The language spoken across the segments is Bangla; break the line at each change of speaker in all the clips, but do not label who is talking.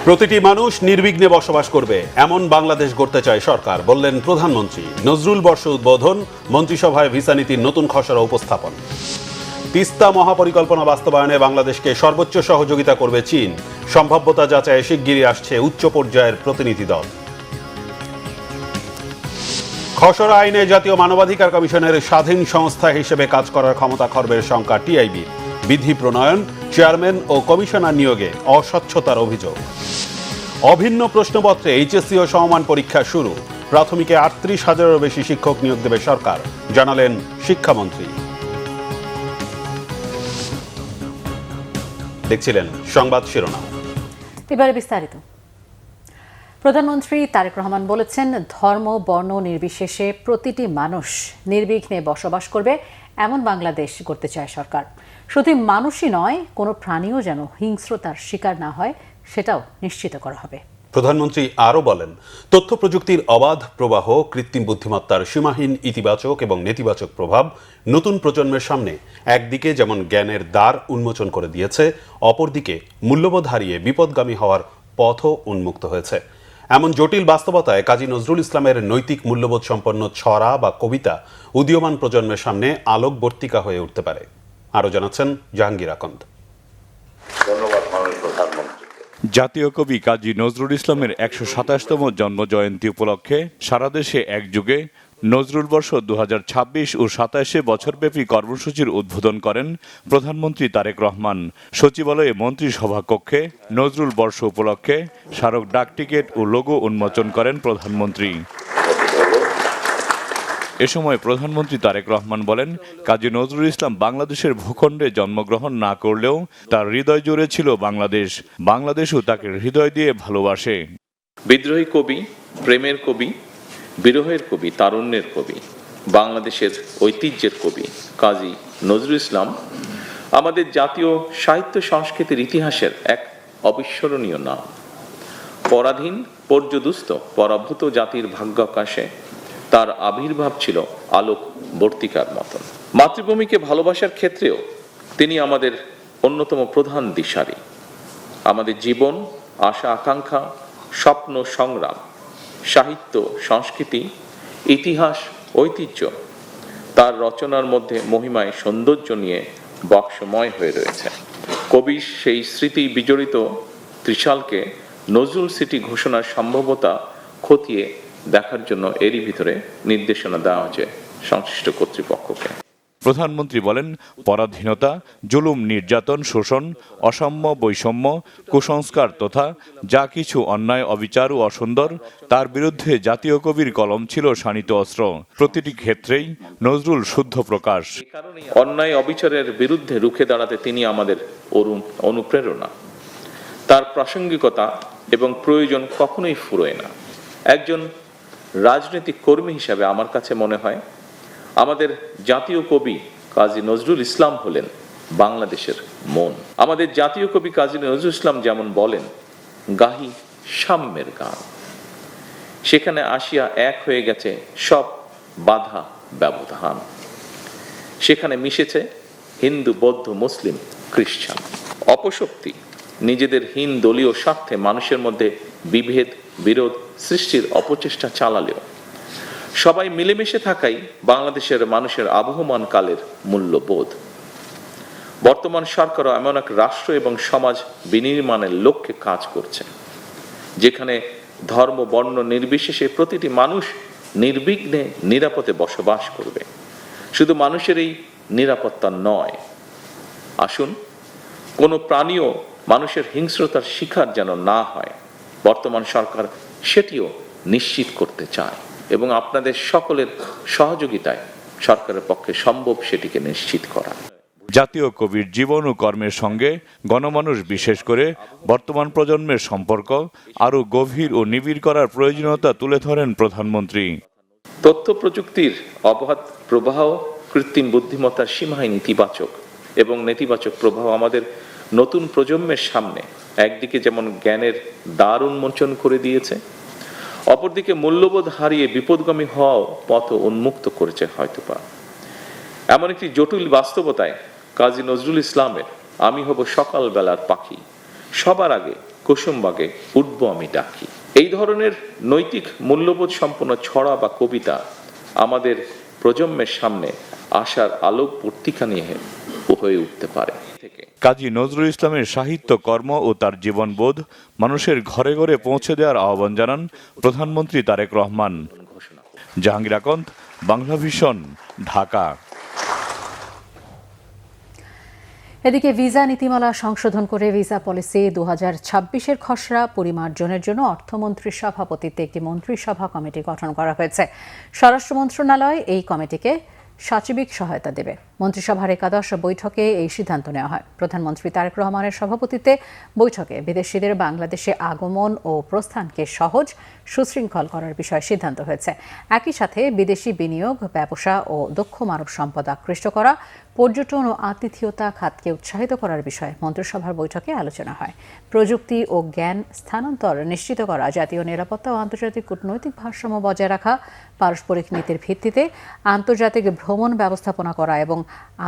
প্রতিটি মানুষ নির্বিঘ্নে বসবাস করবে এমন বাংলাদেশ গড়তে চায় সরকার, বললেন প্রধানমন্ত্রী। নজরুল বর্ষ উদ্বোধন, মন্ত্রিসভায় ভিসা নীতির নতুন খসড়া উপস্থাপন। তিস্তা মহাপরিকল্পনা বাস্তবায়নে বাংলাদেশকে সর্বোচ্চ সহযোগিতা করবে চীন। সম্ভাব্যতা যাচাইয়ে শিগগিরই আসছে উচ্চ পর্যায়ের প্রতিনিধি দল। খসড়া আইনে জাতীয় মানবাধিকার কমিশনের স্বাধীন সংস্থা হিসেবে কাজ করার ক্ষমতা খর্বের শঙ্কা টিআইবির। বিধি প্রণয়ন, চেয়ারম্যান ও কমিশনার নিয়োগে অস্বচ্ছতার অভিযোগ। অভিন্ন প্রশ্নপত্রে এইচএসসি ও সমমান পরীক্ষা শুরু। প্রাথমিকে ৩৮,০০০-এরও বেশি শিক্ষক নিয়োগ দেবে সরকার, জানালেন শিক্ষামন্ত্রী। দেখছিলেন সংবাদ শিরোনাম।
এবারে বিস্তারিত। প্রধানমন্ত্রী তারেক রহমান বলেছেন, ধর্ম বর্ণ নির্বিশেষে প্রতিটি মানুষ নির্বিঘ্নে বসবাস করবে এমন বাংলাদেশ গড়তে চায় সরকার। শুধু মানুষই নয়, কোনো প্রাণীও যেন হিংস্রতার শিকার না হয় সেটাও নিশ্চিত করা হবে।
প্রধানমন্ত্রী আরও বলেন, তথ্য প্রযুক্তির অবাধ প্রবাহ, কৃত্রিম বুদ্ধিমত্তার সীমাহীন ইতিবাচক এবং নেতিবাচক প্রভাব নতুন প্রজন্মের সামনে একদিকে যেমন জ্ঞানের দ্বার উন্মোচন করে দিয়েছে, অপরদিকে মূল্যবোধ হারিয়ে বিপদগামী হওয়ার পথও উন্মুক্ত হয়েছে। এমন জটিল বাস্তবতায় কাজী নজরুল ইসলামের নৈতিক মূল্যবোধ সম্পন্ন ছড়া বা কবিতা উদীয়মান প্রজন্মের সামনে আলোকবর্তিকা হয়ে উঠতে পারে। আরও জানাচ্ছেন জাহাঙ্গীর আকন্দ।
ধন্যবাদ মাননীয় প্রধানমন্ত্রী।
জাতীয় কবি কাজী নজরুল ইসলামের ১২৭তম জন্ম জয়ন্তী উপলক্ষে সারা দেশে একযোগে নজরুল বর্ষ ২০২৬ ও ২৭ বছরব্যাপী কর্মসূচির উদ্বোধন করেন প্রধানমন্ত্রী তারেক রহমান। সচিবালয়ে মন্ত্রিসভা কক্ষে নজরুল বর্ষ উপলক্ষে স্মারক ডাকটিকিট ও লোগো উন্মোচন করেন প্রধানমন্ত্রী। এ সময় প্রধানমন্ত্রী তারেক রহমান বলেন, কাজী নজরুল ইসলাম বাংলাদেশের ভূখণ্ডে জন্মগ্রহণ না করলেও তার হৃদয় জুড়ে ছিল বাংলাদেশ। বাংলাদেশও তাকে হৃদয় দিয়ে ভালোবাসে।
বিদ্রোহী কবি, প্রেমের কবি, বিরহের কবি, তারুণ্যের কবি, বাংলাদেশের ঐতিহ্যের কবি কাজী নজরুল ইসলাম আমাদের জাতীয় সাহিত্য সংস্কৃতির ইতিহাসের এক অবিস্মরণীয় নাম। পরাধীন, পর্যদুস্ত, পরাভূত জাতির ভাগ্যাকাশে তার আবির্ভাব ছিল আলোক বর্তিকার মতন। মাতৃভূমিকে ভালোবাসার ক্ষেত্রেও তিনি আমাদের অন্যতম প্রধান দিশারি। আমাদের জীবন, আশা আকাঙ্ক্ষা, স্বপ্ন সংগ্রাম, সাহিত্য, সংস্কৃতি, ইতিহাস, ঐতিহ্য তার রচনার মধ্যে মহিমায় সৌন্দর্য নিয়ে বক্সময় হয়ে রয়েছে। কবির সেই স্মৃতি বিজড়িত ত্রিশালকে নজরুল সিটি ঘোষণার সম্ভাব্যতা খতিয়ে দেখার জন্য এরই ভিতরে নির্দেশনা দেওয়া হয়েছে সংশ্লিষ্ট কর্তৃপক্ষকে।
প্রধানমন্ত্রী বলেন, পরাধীনতা, জুলুম, নির্যাতন, শোষণ, অসাম্য, বৈষম্য, কুসংস্কার তথা যা কিছু অন্যায়, অবিচার ও অসুন্দর, তার বিরুদ্ধে জাতীয় কবির কলম ছিল শানিত অস্ত্র। প্রতিটি ক্ষেত্রেই নজরুল শুদ্ধ প্রকাশ।
অন্যায় অবিচারের বিরুদ্ধে রুখে দাঁড়াতে তিনি আমাদের অনুপ্রেরণা। তার প্রাসঙ্গিকতা এবং প্রয়োজন কখনোই ফুরোয় না। একজন রাজনৈতিক কর্মী হিসাবে আমার কাছে মনে হয় আমাদের জাতীয় কবি কাজী নজরুল ইসলাম হলেন বাংলাদেশের মন। আমাদের জাতীয় কবি কাজী নজরুল ইসলাম যেমন বলেন, গাহি সাম্যের গান, সেখানে আসিয়া এক হয়ে গেছে সব বাধা ব্যবধান। সেখানে মিশেছে হিন্দু, বৌদ্ধ, মুসলিম, খ্রিস্টান। অপশক্তি নিজেদের হীন দলীয় স্বার্থে মানুষের মধ্যে বিভেদ, বিরোধ সৃষ্টির অপচেষ্টা চালালেও সবাই মিলেমিশে থাকাই বাংলাদেশের মানুষের আবহমান কালের মূল্যবোধ। বর্তমান সরকারও এমন এক রাষ্ট্র এবং সমাজ বিনির্মাণের লক্ষ্যে কাজ করছে, যেখানে ধর্ম বর্ণ নির্বিশেষে প্রতিটি মানুষ নির্বিঘ্নে নিরাপদে বসবাস করবে। শুধু মানুষের এই নিরাপত্তা নয়, আসুন কোনো প্রাণীও মানুষের হিংস্রতার শিকার যেন না হয়, বর্তমান সরকার সেটিও নিশ্চিত করতে চায় এবং আপনাদের সকলের সহযোগিতায় সরকারের পক্ষে সম্ভব সেটিকে নিশ্চিত করা।
জাতীয় কবির জীবন ও কর্মের সঙ্গে গণমানুষ, বিশেষ করে বর্তমান প্রজন্মের সম্পর্ক আরও গভীর ও নিবিড় করার প্রয়োজনীয়তা তুলে ধরেন প্রধানমন্ত্রী।
তথ্য প্রযুক্তির অবাধ প্রবাহ, কৃত্রিম বুদ্ধিমত্তার সীমাহীন ইতিবাচক এবং নেতিবাচক প্রভাব আমাদের নতুন প্রজন্মের সামনে একদিকে যেমন জ্ঞানের দ্বার উন্মোচন করে দিয়েছে, অপরদিকে মূল্যবোধ হারিয়ে বিপদগামী হওয়াও পথ উন্মুক্ত করেছে হয়তোবা। এমন একটি জটিল বাস্তবতায় কাজী নজরুল ইসলামের আমি হব সকালবেলার পাখি সবার আগে কুসুমবাগে উঠব আমি ডাকি। এই ধরনের নৈতিক মূল্যবোধ সম্পন্ন ছড়া বা কবিতা আমাদের প্রজন্মের সামনে আশার আলোক পত্রিকা নিয়ে হয়ে উঠতে পারে।
কাজী নজরুল ইসলামের সাহিত্য কর্ম ও তার জীবনবোধ মানুষের ঘরে ঘরে পৌঁছে দেওয়ার আহ্বান জানান প্রধানমন্ত্রী তারেক রহমান। জাহাঙ্গীর আকন্দ, বাংলা ভিশন, ঢাকা।
এদিকে ভিসা নীতিমালা সংশোধন করে ভিসা পলিসি 2026-এর খসড়া পরিমার্জনের জন্য অর্থমন্ত্রীর সভাপতিত্বে একটি মন্ত্রিসভা কমিটি গঠন করা হয়েছে। স্বরাষ্ট্র মন্ত্রণালয় এই কমিটিকে সাচিবিক সহায়তা দেবে। মন্ত্রিসভার একাদশ বৈঠকে এই সিদ্ধান্ত নেওয়া হয়। প্রধানমন্ত্রী তারেক রহমানের সভাপতিত্বে বৈঠকে বিদেশিদের বাংলাদেশে আগমন ও প্রস্থানকে সহজ সুশৃঙ্খল করার বিষয়ে সিদ্ধান্ত হয়েছে। একই সাথে বিদেশি বিনিয়োগ, ব্যবসা ও দক্ষ মানব সম্পদ আকৃষ্ট করা, পর্যটন ও আতিথেয়তা খাতকে উৎসাহিত করার বিষয়ে মন্ত্রিসভার বৈঠকে আলোচনা হয়। প্রযুক্তি ও জ্ঞান স্থানান্তর নিশ্চিত করা, জাতীয় নিরাপত্তা ও আন্তর্জাতিক কূটনৈতিক ভারসাম্য বজায় রাখা, পারস্পরিক নীতির ভিত্তিতে আন্তর্জাতিক ভ্রমণ ব্যবস্থাপনা করা এবং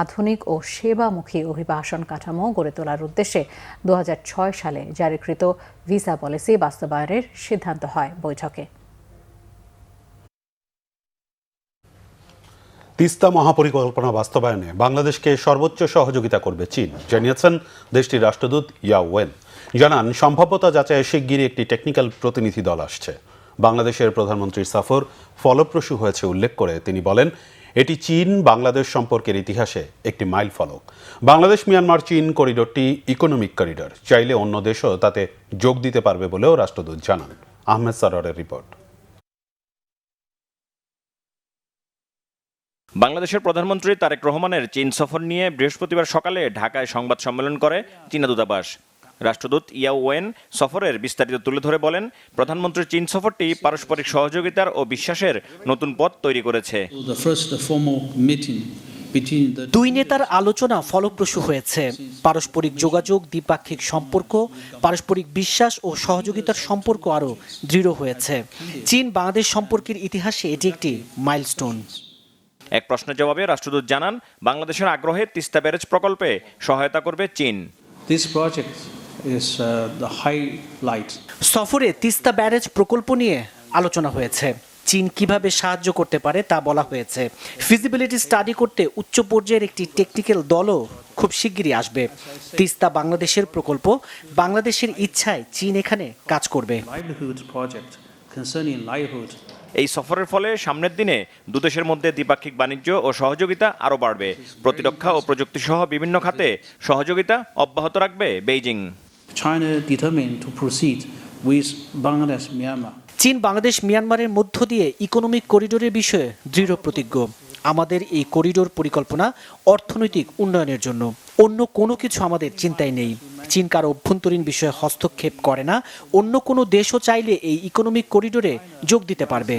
আধুনিক ও সেবামুখী অভিবাসন কাঠামো গড়ে তোলার উদ্দেশ্যে 2006 সালে জারিকৃত ভিসা পলিসি বাস্তবায়নের সিদ্ধান্ত হয় বৈঠকে।
তিস্তা মহাপরিকল্পনা বাস্তবায়নে বাংলাদেশকে সর্বোচ্চ সহযোগিতা করবে চীন, জানিয়েছেন দেশটির রাষ্ট্রদূত ইয়া ওয়েন। জানান, সম্ভাব্যতা যাচাইয়ে শিগগিরই একটি টেকনিক্যাল প্রতিনিধি দল আসছে। বাংলাদেশের প্রধানমন্ত্রীর সফর ফলপ্রসূ হয়েছে উল্লেখ করে তিনি বলেন, এটি চীন বাংলাদেশ সম্পর্কের ইতিহাসে একটি মাইল ফলক। বাংলাদেশ মিয়ানমার চীন করিডোরটি ইকোনমিক করিডোর, চাইলে অন্য দেশও তাতে যোগ দিতে পারবে বলেও রাষ্ট্রদূত জানান। আহমেদ সারোয়ারের রিপোর্ট।
বাংলাদেশের প্রধানমন্ত্রী তারেক রহমানের চীন সফর নিয়ে বৃহস্পতিবার সকালে ঢাকায় সংবাদ সম্মেলন করে চীনা দূতাবাস। রাষ্ট্রদূত ইয়া ওয়েন সফরের বিস্তারিত তুলে ধরে বলেন, প্রধানমন্ত্রীর চীন সফরটি পারস্পরিক সহযোগিতার ও বিশ্বাসের নতুন পথ তৈরি করেছে।
দুই নেতার আলোচনা ফলপ্রসূ হয়েছে। পারস্পরিক যোগাযোগ, দ্বিপাক্ষিক সম্পর্ক, পারস্পরিক বিশ্বাস ও সহযোগিতার সম্পর্ক আরও দৃঢ় হয়েছে। চীন বাংলাদেশ সম্পর্কের ইতিহাসে এটি একটি মাইলস্টোন।
এক প্রশ্নের জবাবে রাষ্ট্রদূত জানান, বাংলাদেশের আগ্রহে তিস্তা ব্যারেজ প্রকল্পে সহায়তা করবে চীন।
সফরে তিস্তা ব্যারেজ প্রকল্প নিয়ে আলোচনা হয়েছে। চীন কিভাবে সাহায্য করতে পারে তা বলা হয়েছে। ফিজিবিলিটি স্টাডি করতে উচ্চ পর্যায়ের একটি টেকনিক্যাল দলও খুব শিগগিরই আসবে। তিস্তা বাংলাদেশের প্রকল্প, বাংলাদেশের ইচ্ছায় চীন এখানে কাজ করবে।
এই সফরের ফলে সামনের দিনে দুদেশের মধ্যে দ্বিপাক্ষিক বাণিজ্য ও সহযোগিতা আরও বাড়বে। প্রতিরক্ষা ও প্রযুক্তি সহ বিভিন্ন খাতে সহযোগিতা অব্যাহত রাখবে বেইজিং।
চীন বাংলাদেশ মিয়ানমারের মধ্য দিয়ে ইকোনমিক করিডোরের বিষয়ে দৃঢ় প্রতিজ্ঞ। আমাদের এই করিডোর পরিকল্পনা অর্থনৈতিক উন্নয়নের জন্য, অন্য কোনো কিছু আমাদের চিন্তায় নেই। চীন কারো অভ্যন্তরীণ বিষয়ে হস্তক্ষেপ করে না। অন্য কোনো দেশও চাইলে এই ইকোনমিক করিডোরে যোগ দিতে পারবে।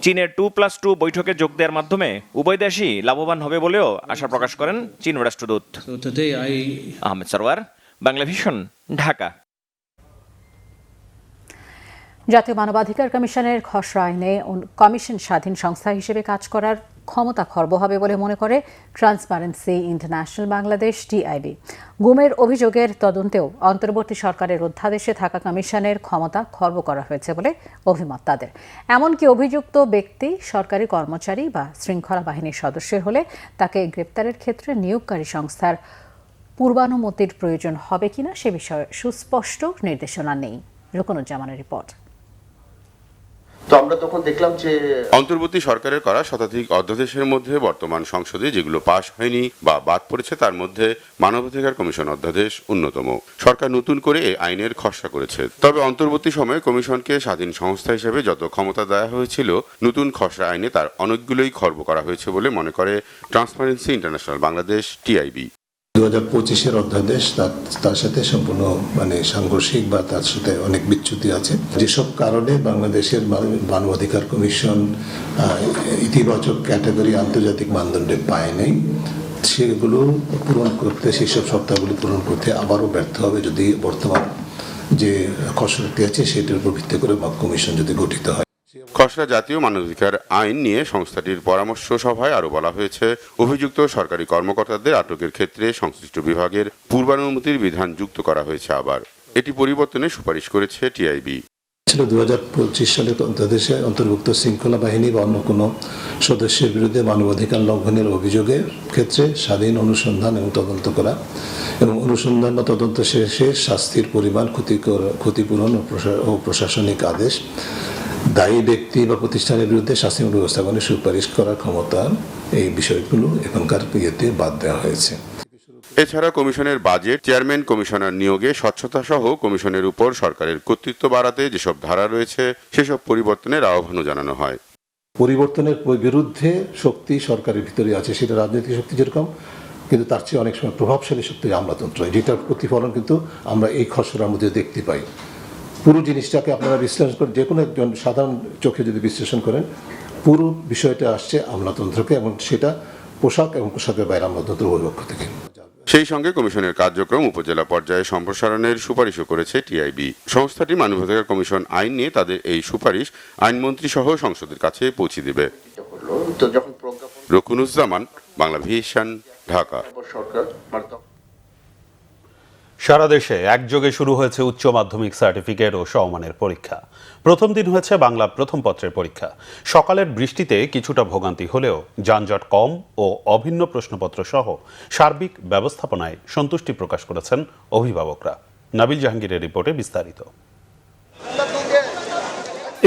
চীনের 2+2 বৈঠকে যোগ দেওয়ার মাধ্যমে উভয় দেশই লাভবান হবে বলেও আশা প্রকাশ করেন চীন রাষ্ট্রদূত। আহমেদ সারোয়ার, বাংলা ভিশন, ঢাকা।
জাতীয় মানবাধিকার কমিশনের খসড়া আইনে কমিশন স্বাধীন সংস্থা হিসেবে কাজ করার ক্ষমতা খর্ব হবে বলে মনে করে ট্রান্সপারেন্সি ইন্টারন্যাশনাল বাংলাদেশ, টিআইবি। গুমের অভিযোগের তদন্তেও অন্তর্বর্তী সরকারের অধ্যাদেশে থাকা কমিশনের ক্ষমতা খর্ব করা হয়েছে বলে অভিমত তাদের। এমনকি অভিযুক্ত ব্যক্তি সরকারি কর্মচারী বা শৃঙ্খলা বাহিনীর সদস্যের হলে তাকে গ্রেপ্তারের ক্ষেত্রে নিয়োগকারী সংস্থার পূর্বানুমতির প্রয়োজন হবে কিনা সে বিষয়ে সুস্পষ্ট নির্দেশনা নেই। রুকনুজ্জামানের রিপোর্ট।
তো আমরা তখন দেখলাম যে
অন্তর্বর্তী সরকারের করা শতাধিক অধ্যাদেশের মধ্যে বর্তমান সংসদে যেগুলো পাশ হয়নি বা বাদ পড়েছে তার মধ্যে মানবাধিকার কমিশন অধ্যাদেশ অন্যতম। সরকার নতুন করে এই আইনের খসড়া করেছে। তবে অন্তর্বর্তী সময়ে কমিশনকে স্বাধীন সংস্থা হিসেবে যত ক্ষমতা দেওয়া হয়েছিল, নতুন খসড়া আইনে তার অনেকগুলোই খর্ব করা হয়েছে বলে মনে করে ট্রান্সপারেন্সি ইন্টারন্যাশনাল বাংলাদেশ, টিআইবি।
2025-এর অধ্যাদেশ তার সাথে সম্পূর্ণ সাংঘর্ষিক বা তার সাথে অনেক বিচ্যুতি আছে। যেসব কারণে বাংলাদেশের মানবাধিকার কমিশন ইতিবাচক ক্যাটাগরি আন্তর্জাতিক মানদণ্ডে পায় নাই, সেগুলো পূরণ করতে, সেসব সপ্তাহগুলি পূরণ করতে আবারও ব্যর্থ হবে যদি বর্তমান যে খসড়াটি আছে সেটার উপর ভিত্তি করে কমিশন যদি গঠিত হয়।
খসড়া জাতীয় মানবাধিকার আইন নিয়ে সংস্থাটির পরামর্শ সভায় আরও বলা হয়েছে, অভিযুক্ত সরকারি কর্মকর্তাদের আটকের ক্ষেত্রে সংশ্লিষ্ট বিভাগের পূর্বানুমতির বিধান যুক্ত করা হয়েছে। আবার এটি পরিবর্তনের সুপারিশ করেছে টিআইবি।
ছিল 2025 সালে অধ্যাদেশে অন্তর্ভুক্ত শৃঙ্খলা বাহিনী বা অন্য কোনো সদস্যের বিরুদ্ধে মানবাধিকার লঙ্ঘনের অভিযোগের ক্ষেত্রে স্বাধীন অনুসন্ধান এবং তদন্ত করা এবং অনুসন্ধান বা তদন্ত শেষে শাস্তির পরিমাণ, ক্ষতিপূরণ ও প্রশাসনিক আদেশ, দায়ী ব্যক্তি বা প্রতিষ্ঠানের বিরুদ্ধে শাস্তিমূলক ব্যবস্থা গ্রহণের সুপারিশ করার ক্ষমতা, এই বিষয়গুলো এখনকার ইয়েতে বাদ দেওয়া হয়েছে।
এছাড়া কমিশনের বাজেট, চেয়ারম্যান কমিশনার নিয়োগে স্বচ্ছতা সহ কমিশনের উপর সরকারের কর্তৃত্ব বাড়াতে যেসব ধারা রয়েছে সেসব পরিবর্তনের আহ্বানও জানানো হয়।
পরিবর্তনের বিরুদ্ধে শক্তি সরকারের ভিতরে আছে, সেটা রাজনৈতিক শক্তি যেরকম, কিন্তু তার চেয়ে অনেক সময় প্রভাবশালী শক্তি আমলাতন্ত্র, যেটার প্রতিফলন কিন্তু আমরা এই খসড়ার মধ্যে দেখতে পাই। পুরো জিনিসটাকে আপনারা বিশ্লেষণ করেন, যে কোনো একজন সাধারণ চোখে যদি বিশ্লেষণ করেন, পুরো বিষয়টা আসছে আমলাতন্ত্রকে, এবং সেটা পোশাক এবং পোশাকের বাইরে আমলাতন্ত্র পক্ষ থেকে।
সেই সঙ্গে কমিশনের কার্যক্রম উপজেলা পর্যায়ে সম্প্রসারণের সুপারিশও করেছে টিআইবি। সংস্থাটি মানবাধিকার কমিশন আইন নিয়ে তাদের এই সুপারিশ আইনমন্ত্রী সহ সংসদের কাছে পৌঁছে দেবে। রকুনুজ্জামান, বাংলা ভিশন, ঢাকা।
সারা দেশে একযোগে শুরু হয়েছে উচ্চ মাধ্যমিক সার্টিফিকেট ও সমমানের পরীক্ষা। প্রথম দিন হয়েছে বাংলা প্রথম পত্রের পরীক্ষা। সকালের বৃষ্টিতে কিছুটা ভোগান্তি হলেও যানজট কম ও অভিন্ন প্রশ্নপত্র সহ সার্বিক ব্যবস্থাপনায় সন্তুষ্টি প্রকাশ করেছেন অভিভাবকরা। নাবিল জাহাঙ্গীরের রিপোর্টে বিস্তারিত।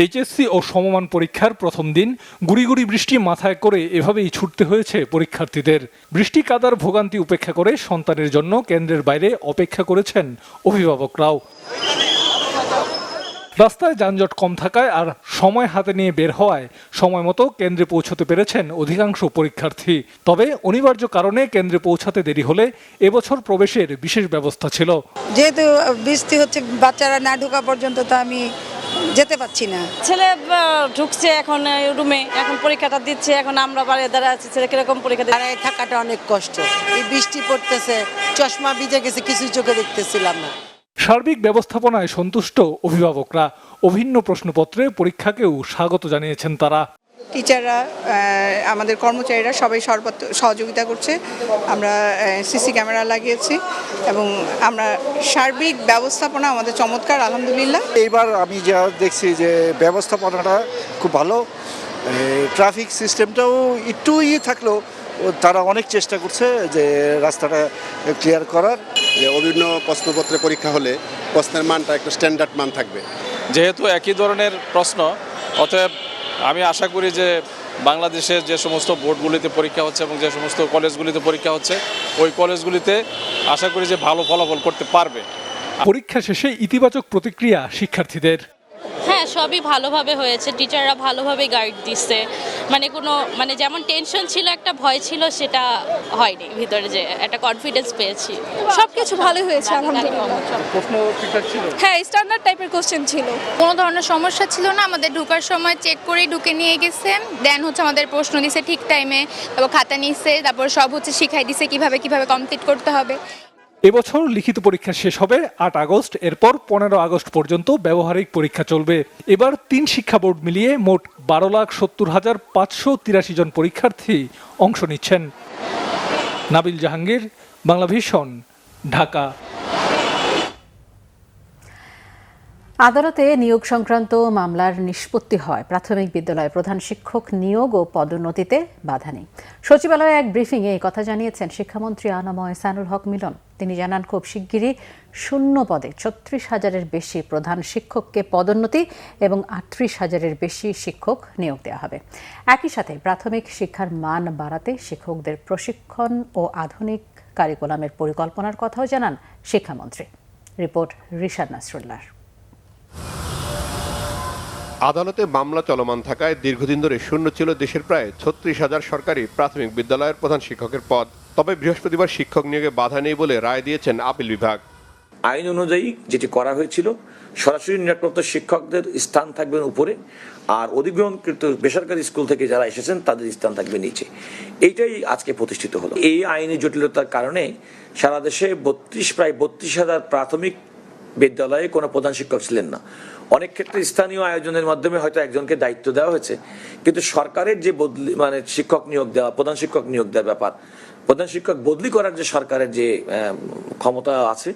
এইচএসসি ও সমমান পরীক্ষার প্রথম দিন গুড়ি গুড়ি বৃষ্টি মাথায় করে এভাবেই ছুটতে হয়েছে পরীক্ষার্থীদের। বৃষ্টি কাদার ভোগান্তি উপেক্ষা করে সন্তানের জন্য কেন্দ্রের বাইরে অপেক্ষা করেছেন অভিভাবকরাও। রাস্তায় যানজট কম থাকায় আর সময় হাতে নিয়ে বের হওয়ায় সময় মতো কেন্দ্রে পৌঁছতে পেরেছেন অধিকাংশ পরীক্ষার্থী। তবে অনিবার্য কারণে কেন্দ্রে পৌঁছাতে দেরি হলে এবছর প্রবেশের বিশেষ ব্যবস্থা ছিল।
যেহেতু বৃষ্টি হচ্ছে, বাচ্চারা না ঢোকা পর্যন্ত তো আমি যেতে পারছি না। ছেলে ঢুকছে এখন রুমে, এখন পরীক্ষাটা দিচ্ছে, এখন আমরা বাইরে দাঁড়ায় আছি। ছেলে কিরকম পরীক্ষা দিচ্ছে?
দাঁড়ায় থাকাটা অনেক কষ্ট, এই বৃষ্টি পড়তেছে, চশমা ভিজে গেছে, কিছুই চোখে দেখতেছিলাম না।
সার্বিক ব্যবস্থাপনায় সন্তুষ্ট অভিভাবকরা। অভিন্ন প্রশ্নপত্রে পরীক্ষাকেও স্বাগত জানিয়েছেন তারা।
টিচাররা, আমাদের কর্মচারীরা সবাই সহযোগিতা করছে। আমরা সিসি ক্যামেরা লাগিয়েছি এবং আমরা সার্বিক ব্যবস্থাপনা আমাদের চমৎকার, আলহামদুলিল্লাহ।
এইবার আমি যা দেখছি যে ব্যবস্থাপনাটা খুব ভালো, ট্রাফিক সিস্টেমটাও একটু থাকলেও তারা অনেক চেষ্টা করছে যে রাস্তাটা ক্লিয়ার করার।
যে অভিন্ন প্রশ্নপত্রে পরীক্ষা হলে প্রশ্নের মানটা একটু স্ট্যান্ডার্ড মান থাকবে।
যেহেতু একই ধরনের প্রশ্ন, অতএব আমি আশা করি যে বাংলাদেশের যে সমস্ত বোর্ডগুলিতে পরীক্ষা হচ্ছে এবং যে সমস্ত কলেজগুলিতে পরীক্ষা হচ্ছে, ওই কলেজগুলিতে আশা করি যে ভালো ফলাফল করতে পারবে।
পরীক্ষা শেষে ইতিবাচক প্রতিক্রিয়া শিক্ষার্থীদের।
হ্যাঁ, সবই ভালোভাবে হয়েছে, টিচাররা ভালোভাবে গাইড দিচ্ছে। মানে যেমন টেনশন ছিল, একটা ভয় ছিল, সেটা হয়নি। ভিতরে যে একটা কনফিডেন্স পেয়েছি।
সবকিছু ভালো হয়েছে, আলহামদুলিল্লাহ।
প্রশ্ন ঠিকঠাক ছিল?
হ্যাঁ, স্ট্যান্ডার্ড টাইপের কোশ্চেন ছিল।
কোনো ধরনের সমস্যা ছিল না। আমাদের ঢোকার সময় চেক করে ঢুকে নিয়ে গেছে, দেন হচ্ছে আমাদের প্রশ্ন দিছে ঠিক টাইমে, তারপর খাতা নিচ্ছে, তারপর সব হচ্ছে শিখাই দিছে কিভাবে কমপ্লিট করতে হবে।
এবছর লিখিত পরীক্ষা শেষ হবে 8 আগস্ট, এরপর 15 আগস্ট পর্যন্ত ব্যবহারিক পরীক্ষা চলবে। এবার 3 শিক্ষা বোর্ড মিলিয়ে মোট 12,70,583 জন পরীক্ষার্থী অংশ নিচ্ছেন। নাবিল জাহাঙ্গীর, বাংলা ভিশন, ঢাকা।
আদালতে নিয়োগ সংক্রান্ত মামলার নিষ্পত্তি হয় প্রাথমিক বিদ্যালয়ে প্রধান শিক্ষক নিয়োগ ও পদোন্নতিতে বাধা নেই। সচিবালয়ে এক ব্রিফিংয়ে এই কথা জানিয়েছেন শিক্ষামন্ত্রী আনম এহসানুল হক মিলন। তিনি জানান, খুব শিগগিরই শূন্য পদে 36,000-এর বেশি প্রধান শিক্ষককে পদোন্নতি এবং 38,000-এর বেশি শিক্ষক নিয়োগ দেওয়া হবে। একই সাথে প্রাথমিক শিক্ষার মান বাড়াতে শিক্ষকদের প্রশিক্ষণ ও আধুনিক কারিকুলামের পরিকল্পনার কথাও জানান শিক্ষামন্ত্রী। রিপোর্ট রিশাদ নাসরুল্লাহ।
আদালতে মামলা চলমান থাকায় দীর্ঘদিন ধরে শূন্য ছিল দেশের প্রায় 36,000 সরকারি প্রাথমিক বিদ্যালয়ের প্রধান শিক্ষকের পদ। তবে বৃহস্পতিবার শিক্ষক নিয়োগে বাধা নেই বলে রায় দিয়েছেন আপিল বিভাগ।
আইন অনুযায়ী যেটি করা হয়েছিল, সরাসরি নিয়োগপ্রাপ্ত শিক্ষকদের স্থান থাকবেন উপরে, আর অধিগ্রহণকৃত বেসরকারি স্কুল থেকে যারা এসেছেন তাদের স্থান থাকবে নিচে। এইটাই আজকে প্রতিষ্ঠিত হলো। এই আইনি জটিলতার কারণে সারা দেশে প্রায় 32,000 প্রাথমিক বিদ্যালয়ে কোনো প্রধান শিক্ষক ছিলেন না। অনেক ক্ষেত্রে স্থানীয় আয়োজনের মাধ্যমে হয়তো একজনকে দায়িত্ব দেওয়া হয়েছে, কিন্তু সরকারের যে বদলি মানে শিক্ষক নিয়োগ দেওয়া, প্রধান শিক্ষক নিয়োগ দেওয়ার ব্যাপার, প্রধান শিক্ষক বদলি করার যে সরকারের যে ক্ষমতা আছে,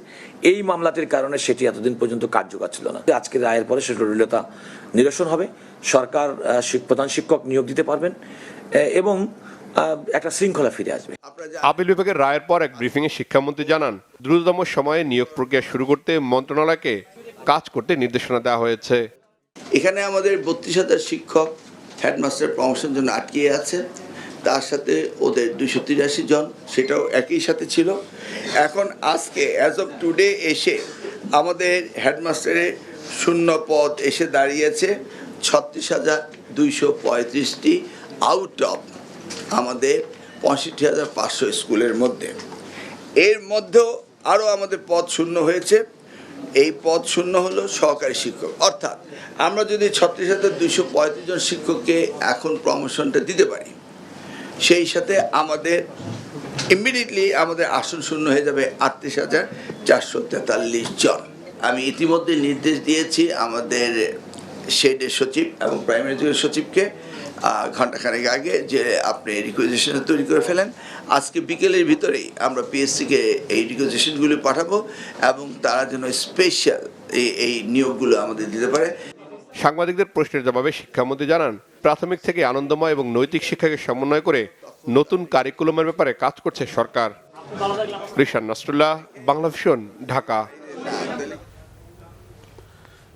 এই মামলাটির কারণে সেটি এতদিন পর্যন্ত কার্যকর ছিল না। আজকের রায়ের পরে সেটা জটিলতা নিরসন হবে, সরকার প্রধান শিক্ষক নিয়োগ দিতে পারবেন এবং একটা শৃঙ্খলা ফিরে আসবে।
আপিল বিভাগের রায়ের পর এক ব্রিফিংয়ে শিক্ষামন্ত্রী জানান, দ্রুততম সময়ে নিয়োগ প্রক্রিয়া শুরু করতে মন্ত্রণালয়কে কাজ করতে নির্দেশনা দেওয়া হয়েছে।
এখানে আমাদের 32,000 শিক্ষক হেডমাস্টার প্রমোশন জন্য আটকে আছে, তার সাথে ওদের 283 জন, সেটাও একই সাথে ছিল। এখন আজকে অ্যাজ অফ টুডে এসে আমাদের হেডমাস্টারের শূন্য পদ এসে দাঁড়িয়েছে 36,235টি আউট অফ আমাদের 65,500 স্কুলের মধ্যে। এর মধ্যেও আরও আমাদের পদ শূন্য হয়েছে। এই পদ শূন্য হলো সহকারী শিক্ষক, অর্থাৎ আমরা যদি 36,235 জন শিক্ষককে এখন প্রমোশনটা দিতে পারি, সেই সাথে আমাদের ইমিডিয়েটলি আমাদের আসন শূন্য হয়ে যাবে 38,443 জন। আমি ইতিমধ্যে নির্দেশ দিয়েছি আমাদের শেডের সচিব এবং প্রাইমারি এডুকেশন সচিবকে ঘণ্টাখানেক আগে যে আপনি রিকোয়েজিশন তৈরি করে ফেলেন। আজকে বিকেলের ভিতরেই আমরা পিএসসিকে এই রিকোয়েজিশনগুলি পাঠাবো এবং তারা যেন স্পেশাল এই নিয়োগগুলো আমাদের দিতে পারে।
সাংবাদিকদের প্রশ্নের জবাবে শিক্ষামন্ত্রী জানান, প্রাথমিক থেকে আনন্দময় এবং নৈতিক শিক্ষাকে সমন্বয় করে নতুন কারিকুলামের ব্যাপারে কাজ করছে সরকার। রিশান নাসরুল্লাহ, বাংলা ভিশন, ঢাকা।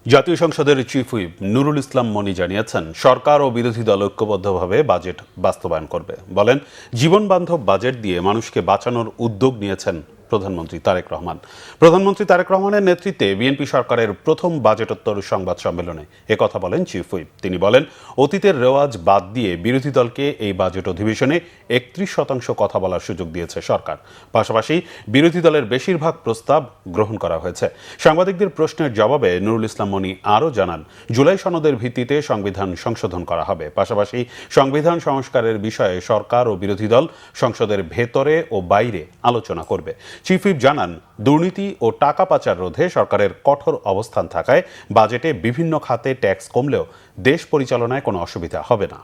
জাতীয় সংসদের চিফ হুইপ নুরুল ইসলাম মনি জানিয়েছেন, সরকার ও বিরোধী দল ঐক্যবদ্ধভাবে বাজেট বাস্তবায়ন করবে। বলেন, জীবন বান্ধব বাজেট দিয়ে মানুষকে বাঁচানোর উদ্যোগ নিয়েছেন প্রধানমন্ত্রী তারেক রহমান। প্রধানমন্ত্রী তারেক রহমানের নেতৃত্বে বিএনপি সরকারের প্রথম বাজেটোত্তর সংবাদ সম্মেলনে একথা বলেন চিফ হুইপ। তিনি বলেন, অতীতের রেওয়াজ বাদ দিয়ে বিরোধী দলকে এই বাজেট অধিবেশনে 31% কথা বলার সুযোগ দিয়েছে সরকার। পাশাপাশি বিরোধী দলের বেশিরভাগ প্রস্তাব গ্রহণ করা হয়েছে। সাংবাদিকদের প্রশ্নের জবাবে নুরুল ইসলাম মনি আরও জানান, জুলাই সনদের ভিত্তিতে সংবিধান সংশোধন করা হবে। পাশাপাশি সংবিধান সংস্কারের বিষয়ে সরকার ও বিরোধী দল সংসদের ভেতরে ও বাইরে আলোচনা করবে। চিফ হুইপ জানান, দুর্নীতি ও টাকা পাচার রোধে সরকারের কঠোর অবস্থান থাকায় বাজেটে বিভিন্ন খাতে ট্যাক্স কমলেও দেশ পরিচালনায় কোনো অসুবিধা হবে না।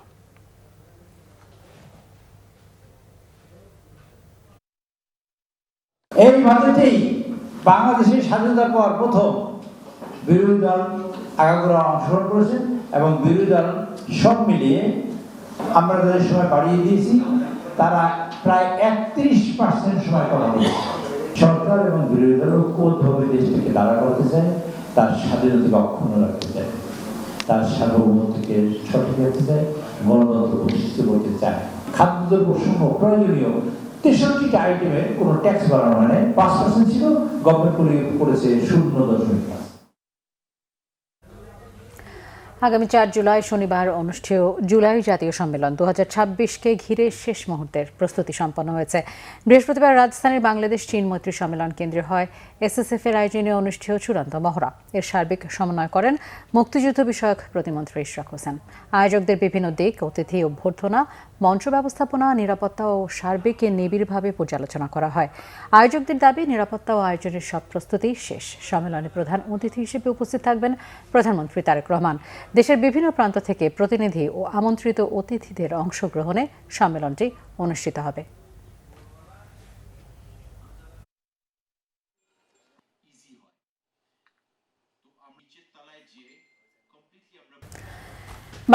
এই বাজেটেই বাংলাদেশের স্বাধীনতার পর প্রথম বিরোধী দল আগাগোড়া অংশগ্রহণ করেছেন এবং বিরোধী দল সব মিলিয়ে আমরা তাদের সময় বাড়িয়ে দিয়েছি। তারা প্রায় 31% সময় কমা দিয়েছে। সরকার এবং বিরোধী দল ঐক্যবদ্ধভাবে দেশটিকে দাঁড়া করতে চায়, তার স্বাধীনতাকে অক্ষুণ্ণ রাখতে চায়, তার সার্বভৌমত্বকে সঠিক রাখতে চায়, গণতন্ত্র প্রতিষ্ঠিত করতে চায়। খাদ্যদ্রব্য সমূহ প্রয়োজনীয় 63টা আইটেমে কোনো ট্যাক্স বাড়ানো হয় নাই। 5% ছিল, গভর্নমেন্ট করেছে 0.5।
আগামী 4 জুলাই শনিবার অনুষ্ঠেয় জুলাই জাতীয় সম্মেলন 2026কে ঘিরে শেষ মুহূর্তের প্রস্তুতি সম্পন্ন হয়েছে। বৃহস্পতিবার রাজধানীর বাংলাদেশ চীন মৈত্রী সম্মেলন কেন্দ্রে হয় এসএসএফ এর আয়োজনে অনুষ্ঠেয় চূড়ান্ত মহড়া। এর সার্বিক সমন্বয় করেন মুক্তিযুদ্ধ বিষয়ক প্রতিমন্ত্রী ইশরাক হোসেন। আয়োজকদের বিভিন্ন দিক, অতিথি অভ্যর্থনা, মঞ্চ ব্যবস্থাপনা, নিরাপত্তা ও সার্বিক নিবিড়ভাবে পর্যালোচনা করা হয়। আয়োজকদের দাবি, নিরাপত্তা ও আয়োজনের সব প্রস্তুতি শেষ। সম্মেলনে প্রধান অতিথি হিসেবে উপস্থিত থাকবেন প্রধানমন্ত্রী তারেক রহমান। দেশের বিভিন্ন প্রান্ত থেকে প্রতিনিধি ও আমন্ত্রিত অতিথিদের অংশগ্রহণে সম্মেলনটি অনুষ্ঠিত হবে।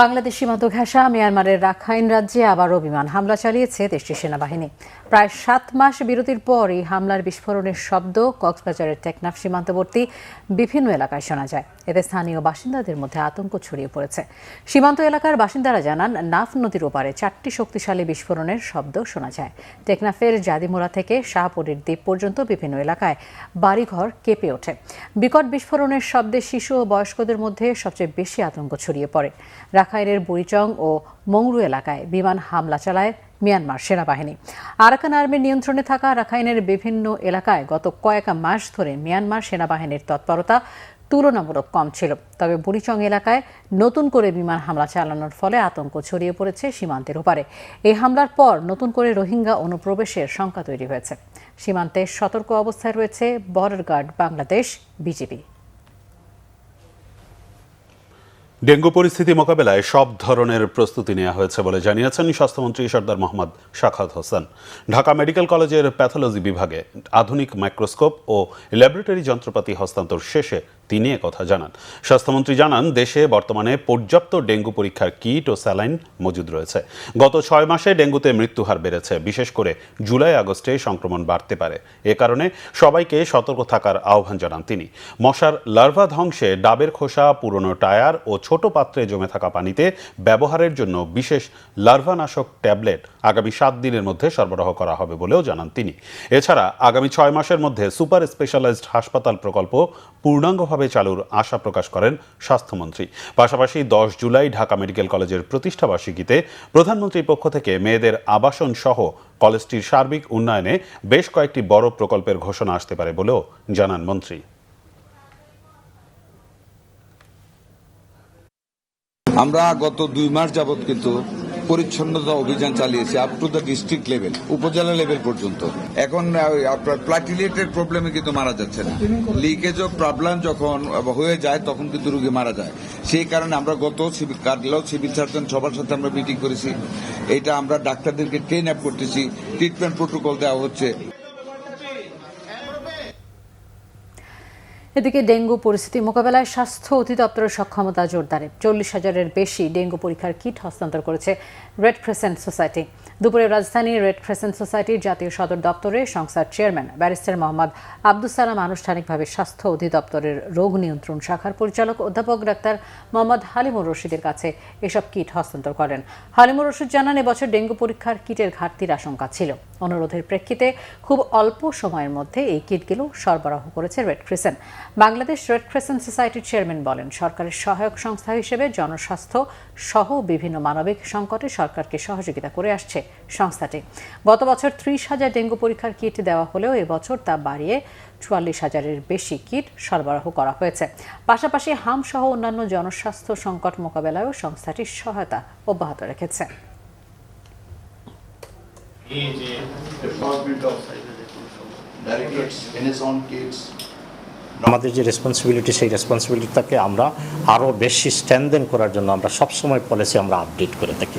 বাংলাদেশ সীমান্ত ঘেঁষা মিয়ানমারের রাখাইন রাজ্যে আবারও বিমান হামলা চালিয়েছে দেশটির সেনাবাহিনী। প্রায় 7 মাস বিরতির পর এই হামলার বিস্ফোরণের শব্দ কক্সবাজারের টেকনাফ সীমান্তবর্তী বিভিন্ন এলাকায় শোনা যায়। এতে স্থানীয় বাসিন্দাদের মধ্যে আতঙ্ক ছড়িয়ে পড়েছে। সীমান্ত এলাকার বাসিন্দারা জানান, নাফ নদীর ওপারে 4টি শক্তিশালী বিস্ফোরণের শব্দ শোনা যায়। টেকনাফের জাদিমোড়া থেকে শাহপুরীর দ্বীপ পর্যন্ত বিভিন্ন এলাকায় বাড়িঘর কেঁপে ওঠে। বিকট বিস্ফোরণের শব্দে শিশু ও বয়স্কদের মধ্যে সবচেয়ে বেশি আতঙ্ক ছড়িয়ে পড়ে। রাখাইনের বুড়িচং ও মংরু এলাকায় বিমান হামলা চালায় মিয়ানমার সেনাবাহিনী। আরাকান আর্মির নিয়ন্ত্রণে থাকা রাখাইনের বিভিন্ন এলাকায় গত কয়েক মাস ধরে মিয়ানমার সেনাবাহিনীর তৎপরতা তুলনামূলক কম ছিল। তবে বুড়িচং এলাকায় নতুন করে বিমান হামলা চালানোর ফলে আতঙ্ক ছড়িয়ে পড়েছে সীমান্তের ওপারে। এই হামলার পর নতুন করে রোহিঙ্গা অনুপ্রবেশের শঙ্কা তৈরি হয়েছে। সীমান্তে সতর্ক অবস্থায় রয়েছে border guard Bangladesh, BGB.
Dengue পরিস্থিতি মোকাবেলায় সব ধরনের প্রস্তুতি নেওয়া হয়েছে বলে জানিয়েছেন স্বাস্থ্যমন্ত্রী সরদার মোহাম্মদ সাখাওয়াত হোসেন। ঢাকা মেডিকেল কলেজের প্যাথোলজি বিভাগে আধুনিক মাইক্রোস্কোপ ও ল্যাবরেটরি যন্ত্রপাতি হস্তান্তর শেষে তিনি একথা জানান। স্বাস্থ্যমন্ত্রী জানান, দেশে বর্তমানে পর্যাপ্ত ডেঙ্গু পরীক্ষার কিট ও স্যালাইন মজুদ রয়েছে। গত 6 মাসে ডেঙ্গুতে মৃত্যুহার বেড়েছে, বিশেষ করে জুলাই আগস্টে সংক্রমণ বাড়তে পারে। এ কারণে সবাইকে সতর্ক থাকার আহ্বান জানান তিনি। মশার লার্ভা ধ্বংসে ডাবের খোসা, পুরনো টায়ার ও ছোট পাত্রে জমে থাকা পানিতে ব্যবহারের জন্য বিশেষ লার্ভানাশক ট্যাবলেট আগামী 7 দিনের মধ্যে সরবরাহ করা হবে বলেও জানান তিনি। এছাড়া আগামী 6 মাসের মধ্যে সুপার স্পেশালাইজড হাসপাতাল প্রকল্প পূর্ণাঙ্গভাবে চালুর আশা প্রকাশ করেন স্বাস্থ্যমন্ত্রী। পাশাপাশি 10 জুলাই ঢাকা মেডিকেল কলেজের প্রতিষ্ঠাবার্ষিকীতে প্রধানমন্ত্রীর পক্ষ থেকে মেয়েদের আবাসন সহ কলেজটির সার্বিক উন্নয়নে বেশ কয়েকটি বড় প্রকল্পের ঘোষণা আসতে পারে বলেও জানান মন্ত্রী।
আমরা গত 2 মাস যাবৎ কিন্তু পরিচ্ছন্নতা অভিযান চালিয়েছি up to the district level, উপজেলা লেভেল পর্যন্ত। এখন আপনার প্লাটিলেটের প্রবলেমে কিন্তু মারা যাচ্ছে না। লিকেজ অফ প্রবলেম যখন হয়ে যায় তখন কিন্তু রোগী মারা যায়। সেই কারণে আমরা গত সিভিল সার্জন সবার সাথে আমরা মিটিং করেছি। এটা আমরা ডাক্তারদেরকে ট্রেন আপ করতেছি, ট্রিটমেন্ট প্রোটোকল দেওয়া হচ্ছে।
এদিকে ডেঙ্গু পরিস্থিতি মোকাবেলায় স্বাস্থ্য অধিদপ্তরের সক্ষমতা জোরদারে 40,000-এর বেশি ডেঙ্গু পরীক্ষার কিট হস্তান্তর করেছে রেড ক্রিসেন্ট সোসাইটি। দুপুরে রাজধানীর রেড ক্রিসেন্ট সোসাইটির জাতীয় সদর দপ্তরে সংস্থার চেয়ারম্যান ব্যারিস্টার মোহাম্মদ আব্দুস সালাম আনুষ্ঠানিকভাবে স্বাস্থ্য অধিদপ্তরের রোগ নিয়ন্ত্রণ শাখার পরিচালক অধ্যাপক ডাক্তার মোহাম্মদ হালিমুর রশিদের কাছে এসব কিট হস্তান্তর করেন। হালিমুর রশিদ জানান, এবছর ডেঙ্গু পরীক্ষার কিটের ঘাটতির আশঙ্কা ছিল। অনুরোধের প্রেক্ষিতে খুব অল্প সময়ের মধ্যে এই কিটগুলো সরবরাহ করেছে red crescent. Bangladesh red crescent সোসাইটির চেয়ারম্যান বলেন, সরকারের সহায়ক সংস্থা হিসেবে জনস্বাস্থ্য সহ বিভিন্ন মানবিক সংকটে সরকারকে সহযোগিতা করে আসছে সংস্থাটি। গত বছর 30,000 ডেঙ্গু পরীক্ষার কিট দেওয়া হলেও এবছর তা বাড়িয়ে 44,000-এর বেশি কিট সরবরাহ করা হয়েছে। পাশাপাশি হাম সহ অন্যান্য জনস্বাস্থ্য সংকট মোকাবেলায়ও সংস্থাটি সহায়তা অব্যাহত রেখেছে।
আমাদের যে রেসপন্সিবিলিটি, সেই রেসপন্সিবিলিটিটাকে আমরা আরও বেশি স্ট্রেনথেন করার জন্য আমরা সবসময় পলিসি আমরা আপডেট করে থাকি।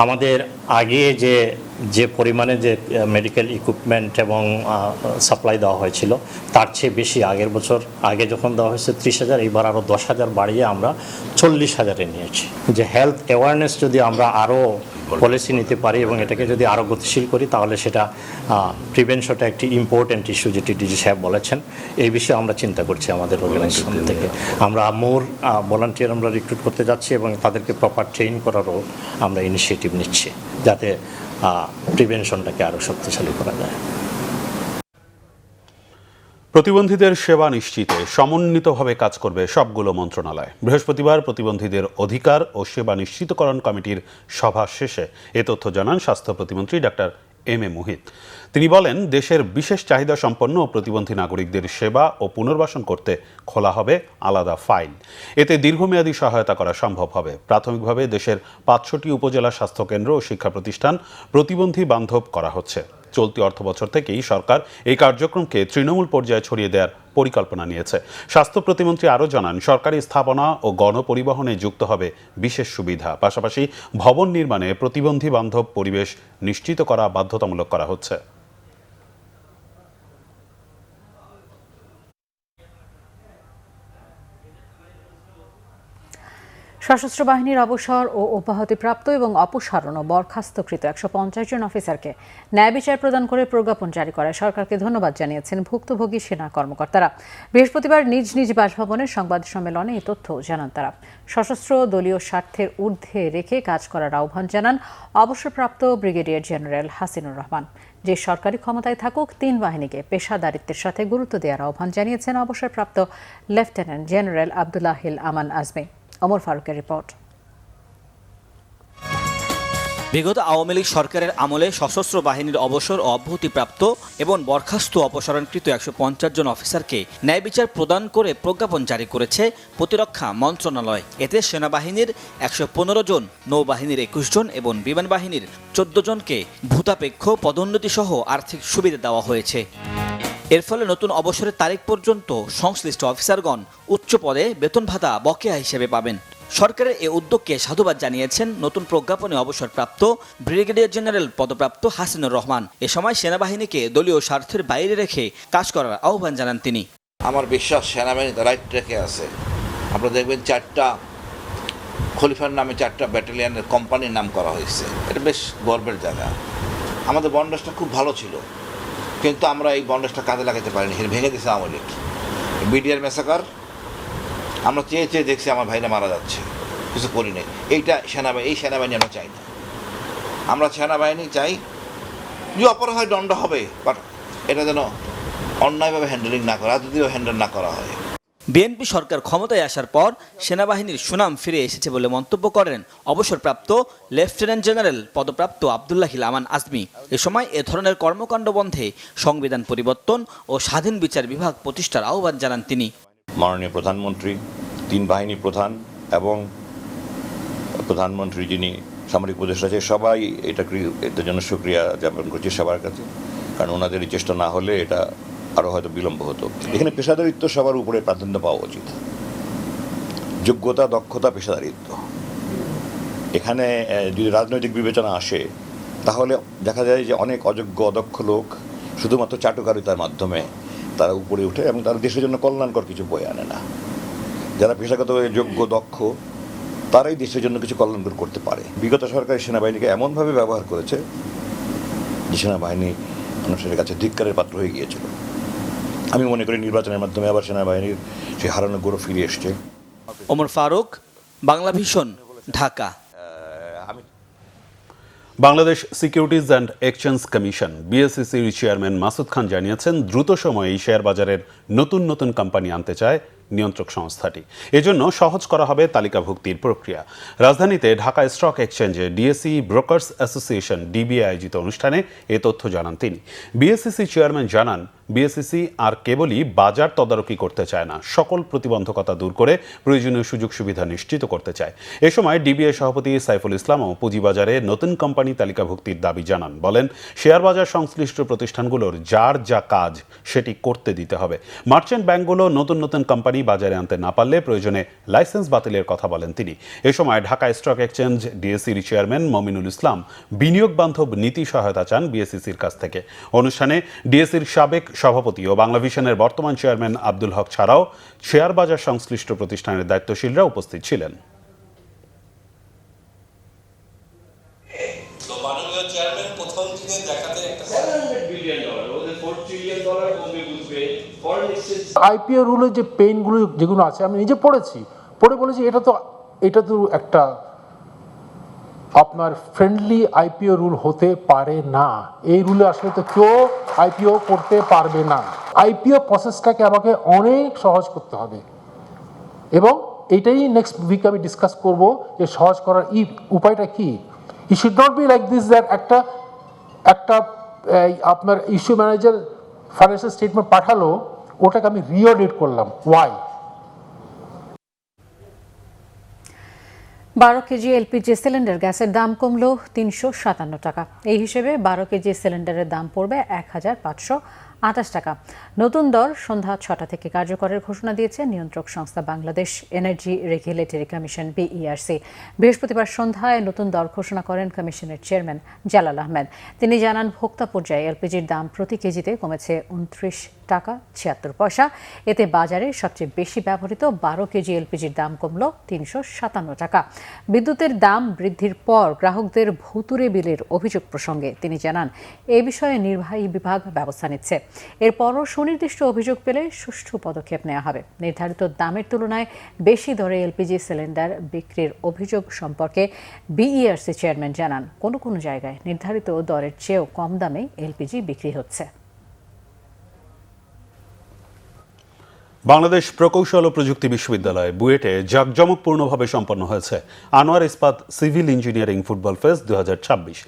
আমাদের আগে যে পরিমাণে যে মেডিকেল ইকুইপমেন্ট এবং সাপ্লাই দেওয়া হয়েছিল তার চেয়ে বেশি আগের বছর আগে যখন দেওয়া হয়েছে 30,000, এইবার আরও 10,000 বাড়িয়ে আমরা 40,000-এ নিয়েছি। যে হেলথ অ্যাওয়ারনেস যদি আমরা আরও পলিসি নিতে পারি এবং এটাকে যদি আরও গতিশীল করি, তাহলে সেটা প্রিভেনশনটা একটি ইম্পর্টেন্ট ইস্যু, যেটি ডিজি সাহেব বলেছেন। এই বিষয়ে আমরা চিন্তা করছি আমাদের অর্গানাইজেশন থেকে। আমরা মোর ভলান্টিয়ার আমরা রিক্রুট করতে যাচ্ছি এবং তাদেরকে প্রপার ট্রেন করারও আমরা ইনিশিয়েটিভ নিচ্ছি, যাতে প্রিভেনশনটাকে আরও শক্তিশালী করা যায়।
প্রতিবন্ধীদের সেবা নিশ্চিতে সমন্বিতভাবে কাজ করবে সবগুলো মন্ত্রণালয়। বৃহস্পতিবার প্রতিবন্ধীদের অধিকার ও সেবা নিশ্চিতকরণ কমিটির সভা শেষে এ তথ্য জানান স্বাস্থ্য প্রতিমন্ত্রী ডাক্তার এম এ মুহিত। তিনি বলেন, দেশের বিশেষ চাহিদা সম্পন্ন প্রতিবন্ধী নাগরিকদের সেবা ও পুনর্বাসন করতে খোলা হবে আলাদা ফাইল। এতে দীর্ঘমেয়াদী সহায়তা করা সম্ভব হবে। প্রাথমিকভাবে দেশের 500টি উপজেলা স্বাস্থ্যকেন্দ্র ও শিক্ষা প্রতিষ্ঠান প্রতিবন্ধী বান্ধব করা হচ্ছে। চলতি অর্থবছর থেকেই সরকার এই কার্যক্রমকে তৃণমূল পর্যায়ে ছড়িয়ে দেওয়ার পরিকল্পনা নিয়েছে। স্বাস্থ্য প্রতিমন্ত্রী আরও জানান, সরকারি স্থাপনা ও গণপরিবহনে যুক্ত হবে বিশেষ সুবিধা। পাশাপাশি ভবন নির্মাণে প্রতিবন্ধী বান্ধব পরিবেশ নিশ্চিত করা বাধ্যতামূলক করা হচ্ছে।
সশস্ত্র বাহিনীর অবসর ও অব্যাহতিপ্রাপ্ত এবং অপসারণ ও বরখাস্তকৃত 150 জন অফিসারকে ন্যায় বিচার প্রদান করে প্রজ্ঞাপন জারি করায় সরকারকে ধন্যবাদ জানিয়েছেন ভুক্তভোগী সেনা কর্মকর্তারা। বৃহস্পতিবার নিজ নিজ বাসভবনে সংবাদ সম্মেলনে এই তথ্য জানান তারা। সশস্ত্র দলীয় স্বার্থের ঊর্ধ্বে রেখে কাজ করার আহ্বান জানান অবসরপ্রাপ্ত ব্রিগেডিয়ার জেনারেল হাসিনুর রহমান। যে সরকারি ক্ষমতায় থাকুক, 3 বাহিনীকে পেশাদারিত্বের সাথে গুরুত্ব দেওয়ার আহ্বান জানিয়েছেন অবসরপ্রাপ্ত লেফটেন্যান্ট জেনারেল আব্দুল্লাহিল আমান আজমি। ওমর ফারুকের রিপোর্ট।
বিগত আওয়ামী লীগ সরকারের আমলে সশস্ত্র বাহিনীর অবসর ও অব্যাহতিপ্রাপ্ত এবং বরখাস্ত অপসারণকৃত 150 জন অফিসারকে ন্যায় বিচার প্রদান করে প্রজ্ঞাপন জারি করেছে প্রতিরক্ষা মন্ত্রণালয়। এতে সেনাবাহিনীর 115 জন, নৌবাহিনীর 21 জন এবং বিমান বাহিনীর 14 জনকে ভূতাপেক্ষ পদোন্নতি সহ আর্থিক সুবিধা দেওয়া হয়েছে। এর ফলে নতুন অবসরের তারিখ পর্যন্ত সংশ্লিষ্ট অফিসারগণ উচ্চ পদে বেতন ভাতা বকেয়া হিসেবে পাবেন। সরকারের এই উদ্যোগকে সাধুবাদ জানিয়েছেন নতুন প্রজ্ঞাপনে অবসরপ্রাপ্ত ব্রিগেডিয়ার জেনারেল পদপ্রাপ্ত হাসিনুর রহমান। এ সময় সেনাবাহিনীকে দলীয় স্বার্থের বাইরে রেখে কাজ করার আহ্বান জানান তিনি।
আমার বিশ্বাস সেনাবাহিনী রাইট ট্র্যাকে আছে। আপনারা দেখবেন 4টা খলিফার নামে 4টা ব্যাটালিয়নের কোম্পানির নাম করা হয়েছে। এটা বেশ গর্বের জায়গা। আমাদের বন্ডেজটা খুব ভালো ছিল, কিন্তু আমরা এই বন্ডেজটা কাজে লাগাতে পারিনি, ভেঙে দিয়েছে আওয়ামী লীগ। বিডিআর মেসাকার আমরা চেয়ে চেয়ে দেখছি আমার ভাইরা মারা যাচ্ছে, কিছু করি নাই। এই সেনাবাহিনী আমরা চাই না। আমরা সেনাবাহিনী চাই যে অপরাধ হয় দণ্ড হবে, বাট এটা যেন অন্যায়ভাবে হ্যান্ডেলিং না করা, যদিও হ্যান্ডেল না করা হয়।
বিএনপি সরকার ক্ষমতায় আসার পর সেনাবাহিনীর সুনাম ফিরে এসেছে বলে মন্তব্য করেন অবসরপ্রাপ্ত লেফটেন্যান্ট জেনারেল পদপ্রাপ্ত আব্দুল্লাহিল আমান আজমি। এ সময় এ ধরনের কর্মকাণ্ড বন্ধে সংবিধান পরিবর্তন ও স্বাধীন বিচার বিভাগ প্রতিষ্ঠার আহ্বান জানান তিনি।
মাননীয় প্রধানমন্ত্রী, 3 বাহিনী প্রধান এবং প্রধানমন্ত্রী যিনি সামরিক উপদেষ্টা আছে, সবাই এটার জন্য শুকরিয়া জ্ঞাপন করছি সবার কাছে, কারণ ওনাদের এই চেষ্টা না হলে এটা আরও হয়তো বিলম্ব হতো। এখানে পেশাদারিত্ব সবার উপরে প্রাধান্য পাওয়া উচিত, যোগ্যতা, দক্ষতা, পেশাদারিত্ব। এখানে যদি রাজনৈতিক বিবেচনা আসে তাহলে দেখা যায় যে অনেক অযোগ্য অদক্ষ লোক শুধুমাত্র চাটুকারিতার মাধ্যমে তারা উপরে উঠে এবং তারা দেশের জন্য কল্যাণকর কিছু বয়ে আনে না। যারা পেশাগতভাবে যোগ্য, দক্ষ, তারাই দেশের জন্য কিছু কল্যাণকর করতে পারে। বিগত সরকার সেনাবাহিনীকে এমনভাবে ব্যবহার করেছে যে সেনাবাহিনী মানুষের কাছে ধিক্কারের পাত্র হয়ে গিয়েছিল। আমি মনে করি নির্বাচনের মাধ্যমে আবার সেনাবাহিনীর সেই হারানো গৌরব ফিরে এসছে।
Omar Faruk, Bangla Vision, Dhaka.
Bangladesh securities and exchange commission বিএসইসির চেয়ারম্যান মাসুদ খান জানিয়েছেন, দ্রুত সময়ে এই শেয়ার বাজারের নতুন নতুন কোম্পানি আনতে চায় নিয়ন্ত্রক সংস্থাটি। এজন্য সহজ করা হবে তালিকাভুক্তির প্রক্রিয়া। রাজধানীতে ঢাকা স্টক এক্সচেঞ্জে ডিএসই ব্রোকার্স অ্যাসোসিয়েশন ডিবিএ আয়োজিত অনুষ্ঠানে এ তথ্য জানান তিনি। বিএসইসি চেয়ারম্যান জানান, বিএসইসি আর কেবলই বাজার তদারকি করতে চায় না, সকল প্রতিবন্ধকতা দূর করে প্রয়োজনীয় সুযোগ সুবিধা নিশ্চিত করতে চায়। এ সময় ডিবিএ সভাপতি সাইফুল ইসলামও পুঁজিবাজারে নতুন কোম্পানি তালিকাভুক্তির দাবি জানান। বলেন, শেয়ার বাজার সংশ্লিষ্ট প্রতিষ্ঠানগুলোর যার যা কাজ সেটি করতে দিতে হবে। মার্চেন্ট ব্যাংকগুলো নতুন নতুন কোম্পানি বাজারে আনতে না পারলে প্রয়োজনে লাইসেন্স বাতিলের কথা বলেন তিনি। এ সময় ঢাকা স্টক এক্সচেঞ্জ ডিএসির চেয়ারম্যান মমিনুল ইসলাম বিনিয়োগ বান্ধব নীতি সহায়তা চান বিএসইসির কাছ থেকে। অনুষ্ঠানে ডিএসির সাবেক সভাপতি ও বাংলা ভিশনের বর্তমান চেয়ারম্যান আব্দুল হক ছাড়াও শেয়ার বাজার সংশ্লিষ্ট প্রতিষ্ঠানের দায়িত্বশীলরা উপস্থিত ছিলেন।
আইপিও রুলের যে পেইনগুলো যেগুলো আছে আমি নিজে পড়ে বলেছি এটা তো একটা আপনার ফ্রেন্ডলি আইপিও রুল হতে পারে না। এই রুলে আসলে তো কেউ আইপিও করতে পারবে না। আইপিও প্রসেসটাকে আমাকে অনেক সহজ করতে হবে এবং এটাই নেক্সট উইক আমি ডিসকাস করব যে সহজ করার উপায়টা কি। It should not be like this that একটা আপনার ইস্যু ম্যানেজার ফাইন্যান্সিয়াল স্টেটমেন্ট পাঠালো, ওটাকে আমি রিঅডিট করলাম। ওয়াই?
12 কেজি এলপিজি সিলিন্ডার গ্যাসের দাম কমলো 357 টাকা। এই হিসেবে 12 কেজি সিলিন্ডারের দাম পড়বে 1528 টাকা। নতুন দর সন্ধ্যা 6টা থেকে কার্যকরের ঘোষণা দিয়েছে নিয়ন্ত্রক সংস্থা Bangladesh energy regulatory commission BERC. বৃহস্পতিবার সন্ধ্যায় নতুন দর ঘোষণা করেন কমিশনের চেয়ারম্যান জালাল আহমেদ। তিনি জানান, ভোক্তা পর্যায়ে এলপিজির দাম প্রতি কেজিতে কমেছে 29 টাকা 76 পয়সা। এতে বাজারে সবচেয়ে বেশি ব্যবহৃত 12 কেজি এলপিজির দাম কমল 357 টাকা। বিদ্যুতের দাম বৃদ্ধির পর গ্রাহকদের ভুতুরে বিলের অভিযোগ প্রসঙ্গে তিনি জানান, এ বিষয়ে নির্বাহী বিভাগ ব্যবস্থা নিচ্ছে। এরপরও সুনির্দিষ্ট অভিযোগ পেলে সুষ্ঠু পদক্ষেপ নেওয়া হবে। নির্ধারিত দামের তুলনায় বেশি দরে এলপিজি সিলিন্ডার বিক্রির অভিযোগ সম্পর্কে বিইআরসি চেয়ারম্যান জানান, কোনো কোনো জায়গায় নির্ধারিত দরের চেয়েও কম দামে এলপিজি বিক্রি হচ্ছে।
বাংলাদেশ প্রকৌশল ও প্রযুক্তি বিশ্ববিদ্যালয় বুয়েটে জাঁকজমকপূর্ণভাবে সম্পন্ন হয়েছে আনোয়ার ইস্পাত সিভিল ইঞ্জিনিয়ারিং ফুটবল ফেস্ট 2026।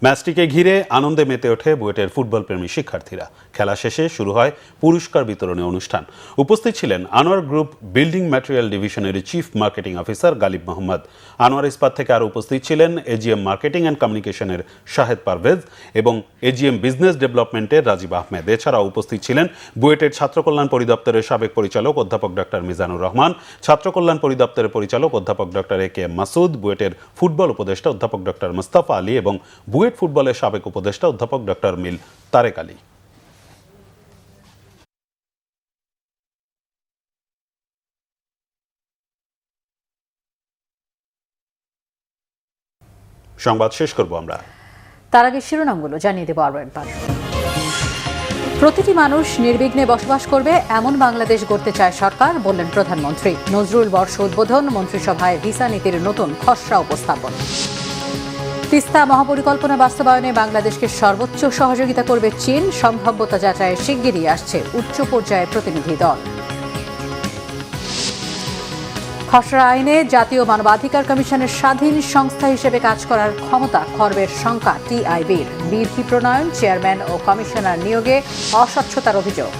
ম্যাচটিকে ঘিরে আনন্দে মেতে ওঠে বুয়েটের ফুটবল প্রেমী শিক্ষার্থীরা। খেলা শেষে শুরু হয় পুরস্কার বিতরণী অনুষ্ঠান। উপস্থিত ছিলেন আনোয়ার গ্রুপ বিল্ডিং ম্যাটেরিয়াল ডিভিশনের chief marketing officer Ghalib Mohammad. Anwar Ispat থেকে আরও উপস্থিত ছিলেন এজিএম মার্কেটিং অ্যান্ড কমিউনিকেশনের শাহেদ পারভেজ এবং এজিএম বিজনেস ডেভেলপমেন্টের রাজীব আহমেদ। এছাড়াও উপস্থিত ছিলেন বুয়েটের ছাত্রকল্যাণ পরিদপ্তরের সাবেক পরিচালক অধ্যাপক ডক্টর মিজানুর রহমান, ছাত্রকল্যাণ পরিদপ্তরের পরিচালক অধ্যাপক ডক্টর এ.কে.এম. মাসুদ, বুয়েটের ফুটবল উপদেষ্টা অধ্যাপক ডক্টর মুস্তাফা আলী এবং বুয়েট ফুটবলের সাবেক উপদেষ্টা অধ্যাপক ডক্টর মিল তারেক আলী। সংবাদ শেষ করব আমরা,
তার আগে শিরোনামগুলো জানিয়ে দেব আরও একবার। প্রতিটি মানুষ নির্বিঘ্নে বসবাস করবে এমন বাংলাদেশ গড়তে চায় সরকার, বললেন প্রধানমন্ত্রী। নজরুল বর্ষ উদ্বোধন, মন্ত্রিসভায় ভিসা নীতির নতুন খসড়া উপস্থাপন। তিস্তা মহাপরিকল্পনা বাস্তবায়নে বাংলাদেশকে সর্বোচ্চ সহযোগিতা করবে চীন, সম্ভাব্যতা যাচাইয়ে শিগগিরই আসছে উচ্চ পর্যায়ের প্রতিনিধি দল। খসড়া আইনে জাতীয় মানবাধিকার কমিশনের স্বাধীন সংস্থা হিসেবে কাজ করার ক্ষমতা খর্বের শঙ্কা টিআইবির। বিধি প্রণয়ন, চেয়ারম্যান ও কমিশনার নিয়োগে অস্বচ্ছতার অভিযোগ।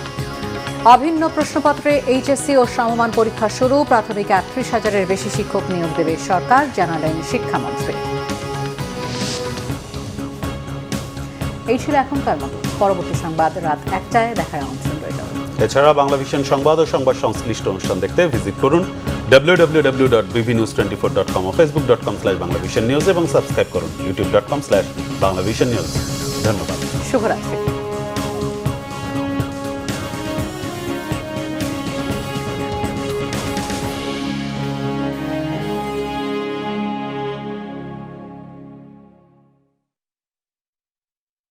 অভিন্ন প্রশ্নপত্রে এইচএসসি ও সমমান পরীক্ষা শুরু, প্রাথমিক ৩৮,০০০-এর বেশি শিক্ষক নিয়োগ দেবে সরকার, জানালেন শিক্ষামন্ত্রী। এই ছিল এখনকার মতো। পরবর্তী সংবাদ রাত ১টায় দেখার আমন্ত্রণ রইল।
এছাড়া বাংলা ভিশন সংবাদ ও সংবাদ সংশ্লিষ্ট অনুষ্ঠান দেখতে ভিজিট করুন www.bvnews24.com ও facebook.com/banglavisionnews এবং সাবস্ক্রাইব করুন youtube.com/banglavisionnews। ধন্যবাদ।
শুভরাত্রি।